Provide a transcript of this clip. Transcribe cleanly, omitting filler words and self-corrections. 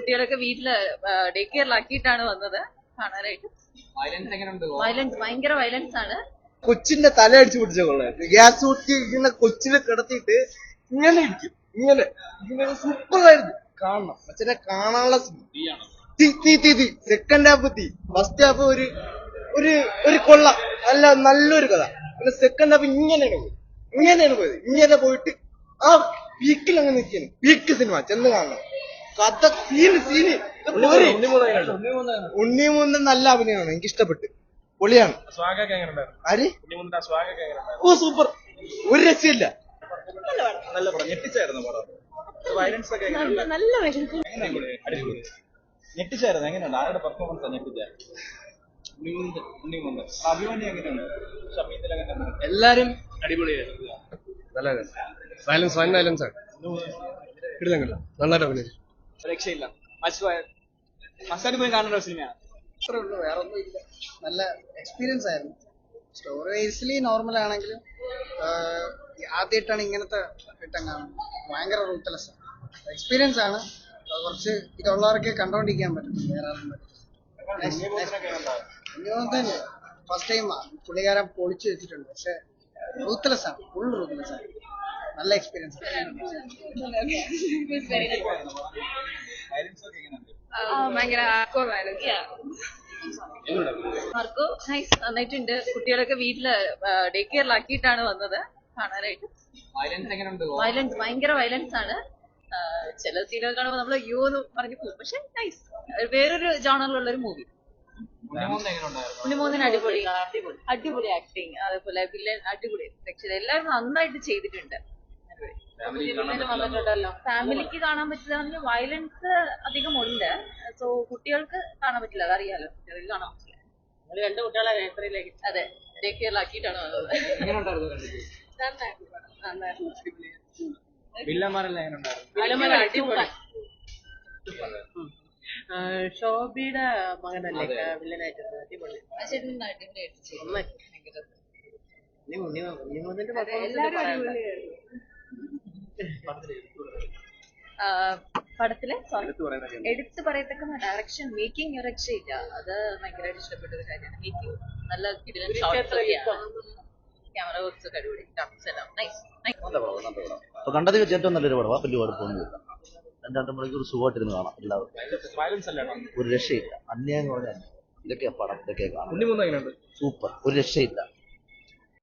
കുട്ടികളൊക്കെ വീട്ടില് ഡേ കെയറിലാക്കിയിട്ടാണ് വന്നത് കാണാനായിട്ട്. വയലൻസ് ഭയങ്കര വയലൻസ് ആണ്. കൊച്ചിന്റെ തല അടിച്ചു പിടിച്ച കൊള്ളാം. ഗ്യാസ് ഊറ്റി ഇങ്ങനെ കൊച്ചിനെ കിടത്തിയിട്ട് ഇങ്ങനെ ഇരിക്കും. ഇങ്ങനെ സൂപ്പറായിരുന്നു. കാണണം അച്ഛനെ കാണാനുള്ള സെക്കൻഡ് ഹാഫ് ഫസ്റ്റ് ഹാഫ് ഒരു കൊള്ളാം, നല്ലൊരു കഥ. പിന്നെ സെക്കൻഡ് ഹാഫ് ഇങ്ങനെയാണ് പോയത്. ഇങ്ങനെ പോയിട്ട് ആ പീക്കിൽ അങ്ങ് നിൽക്കുന്നു. പീക്ക് സിനിമ ചെന്ന് കാണണം. കഥ സീന് ഉണ്ണിമൂന്നൻ നല്ല അഭിനയമാണ്, എനിക്ക് ഇഷ്ടപ്പെട്ട്. പൊളിയാണ്. ആര്? ഓ സൂപ്പർ, ഒരു രക്ഷയില്ല. നല്ല പടം. ഞെട്ടിച്ചായിരുന്നു പടം. വയലൻസ് ഒക്കെ നല്ല ഞെട്ടിച്ചായിരുന്നു. എങ്ങനെയുണ്ട് ആരുടെ പെർഫോമൻസ്? ഞെട്ടിച്ചായിരുന്നു. അഭിമാനി എങ്ങനെയുണ്ട്? ഷമീദിൽ എങ്ങനെയുണ്ട്? എല്ലാരും അടിപൊളിയായിരുന്നു. നല്ല വയലൻസ് ആണ്. നന്നായിട്ട് അഭിനയിച്ചു. രക്ഷയില്ല. മസ്റ്റായിട്ട് പോയി കാണേണ്ട ഒരു സിനിമയാണ്. അത്രേ ഉള്ളൂ, വേറെ ഒന്നും ഇല്ല. നല്ല എക്സ്പീരിയൻസ് ആയിരുന്നു. സ്റ്റോറി വൈസ്ലി നോർമൽ ആണെങ്കിലും ആദ്യമായിട്ടാണ് ഇങ്ങനത്തെ റിട്ടേൺ കാണുന്നത്. ഭയങ്കര റൂട്ട്ലെസ് എക്സ്പീരിയൻസ് ആണ്. കുറച്ച് ഇതുള്ളവർക്ക് കണ്ടോണ്ടിരിക്കാൻ പറ്റും. വേറെ തന്നെ ഫസ്റ്റ് ടൈം പുള്ളിക്കാരൻ പൊളിച്ചു വെച്ചിട്ടുണ്ട്. പക്ഷെ റൂത്ത്ലെസ് ആണ്, ഫുൾ റൂത്ത്ലെസ് ആണ്. നല്ല എക്സ്പീരിയൻസ് ഭയങ്കര നന്നായിട്ടുണ്ട്. കുട്ടികളൊക്കെ വീട്ടില് ഡേ കെയറിലാക്കിയിട്ടാണ് വന്നത് കാണാനായിട്ട്. വയലൻസ് ഭയങ്കര വയലൻസ് ആണ്. ചില സീനുകൾ കാണുമ്പോൾ നമ്മൾ യു എന്ന് പറഞ്ഞു പോകും. പക്ഷെ നൈസ്, വേറൊരു ജോണറിലുള്ള ഒരു മൂവി. ഉണ്ണിമൂന്നൻ അടിപൊളി ആക്ടിങ്, അതേപോലെ വില്ലൻ അടിപൊളി. പക്ഷേ എല്ലാവരും നന്നായിട്ട് ചെയ്തിട്ടുണ്ട്. ഫാമിലിക്ക് കാണാൻ പറ്റില്ല. വയലൻസ് അധികം ഉണ്ട്. സോ കുട്ടികൾക്ക് കാണാൻ പറ്റില്ല, അതറിയാലോ. കുട്ടികൾക്ക് കാണാൻ പറ്റില്ല. രണ്ട് കുട്ടികളെ നേഴ്സറിയിലേക്ക് അതെ ഡേ കെയറിലാക്കിയിട്ടാണ് വന്നത്. ഷോബിയുടെ മകനല്ലേ വില്ലനായിട്ട്? അടിപൊളി. പടത്തിലെ എടുത്തു പറയത്തക്ക ഡയറക്ഷൻ, മേക്കിംഗ് രക്ഷയില്ല. അത് ഭയങ്കരമായിട്ട് ഇഷ്ടപ്പെട്ട ഒരു കാര്യമാണ്. മേക്കിംഗ് നല്ല ക്യാമറ വർക്ക്സ് ഒക്കെ അടിപൊളി. അപ്പൊ കണ്ടത് വെച്ച് ഏറ്റവും നല്ലൊരു പടമാണ്. വലിയ കുഴപ്പമൊന്നുമില്ല. 2 മണിക്കൂർ സുഖമായിട്ടിരുന്ന് കാണാം എല്ലാവർക്കും. ഒരു രക്ഷയില്ല. അന്യായം പറഞ്ഞാൽ ഇതൊക്കെയാ പടം. ഇതൊക്കെ കാണാം. സൂപ്പർ, ഒരു രക്ഷയില്ല.